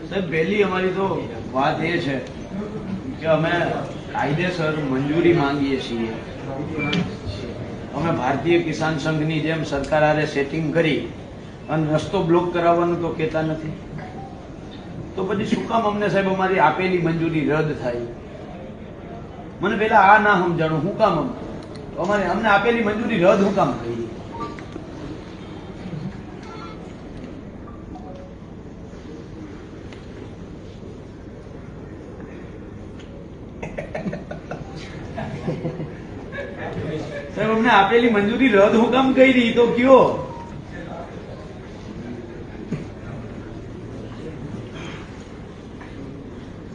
સાહેબ પહેલી અમારી તો વાત એ છે કે અમે કાયદેસર મંજૂરી માંગીએ છીએ. અમે ભારતીય કિસાન સંઘની જેમ સરકાર હારે સેટિંગ કરી અને રસ્તો બ્લોક કરાવવાનું તો કહેતા નથી. તો પછી શું કામ અમને સાહેબ અમારી આપેલી મંજૂરી રદ થાય? મને પેલા આ ના સમજાણું. શું કામ અમને આપેલી મંજૂરી રદ શું કામ થઈ? સાહેબ અમને આપેલી મંજૂરી રદ હું કામ કરી તો કયો?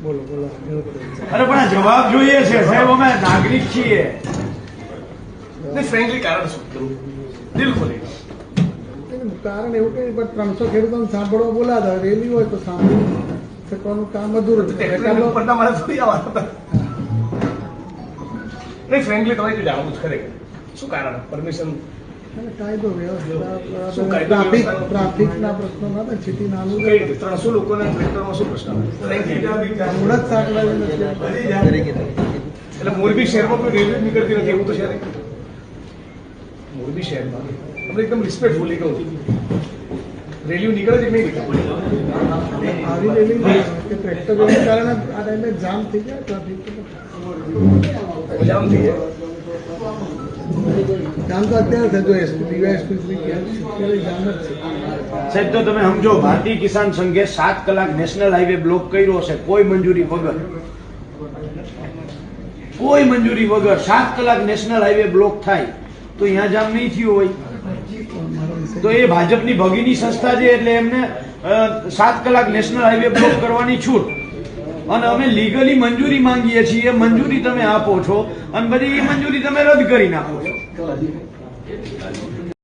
બોલો બોલો. અરે પણ આ જવાબ જોઈએ છે સાહેબ. અમે નાગરિક છીએ. ફ્રેન્કલી કારણ શું દિલ ખોલી કારણ એવું કે 300 ખેડૂતોને સાંભળવા બોલાતા રેલી હોય તો સાંભળી શકવાનું કામ અધૂરું છે. પડતા મારે થોડી આવવાના હતા. નહીં ફ્રેન્કલી તમારે જાણવું જ ખરેખર શું કારણ પરમિશન કાયદો શું કાયદો વ્યવસ્થા ટ્રાફિકના પ્રશ્નો ના સ્થિતિ નાનું કઈ રીતે 300 લોકોને ટ્રેક્ટરમાં શું પ્રશ્ન મૂળ જ સાંકળાવી નથી. એટલે મોરબી શહેરમાં કોઈ રેલવે નીકળતી નથી એવું તો છે નહીં. મોરબી શહેરમાં આપણે એકદમ રિસ્પેક્ટફુલી કહું છું રેલીઓ નીકળે છે કે નહીં નીકળે? આવી રેલી કે ટ્રેક્ટરોને કારણે આ ટાઈમે જામ થઈ ગયા ટ્રાફિક જામ થઈ જાય. જામ તો અત્યારે થજો એસપી ડીવાયએસપી જામ જ છે. સાહેબ તો તમે સમજો ભારતીય કિસાન સંઘે 7 કલાક નેશનલ હાઈવે બ્લોક કર્યો છે કોઈ મંજૂરી વગર. કોઈ મંજૂરી વગર 7 કલાક નેશનલ હાઈવે બ્લોક થાય તો અહીંયા જામ નહીં થયું હોય તો એ ભાજપની ભગીની સંસ્થા છે એટલે એમને 7 કલાક નેશનલ હાઈવે બ્લોક કરવાની છૂટ. અને અમે લીગલી મંજૂરી માંગીએ છીએ. મંજૂરી તમે આપો છો અને બધી મંજૂરી તમે રદ કરી નાખો છો.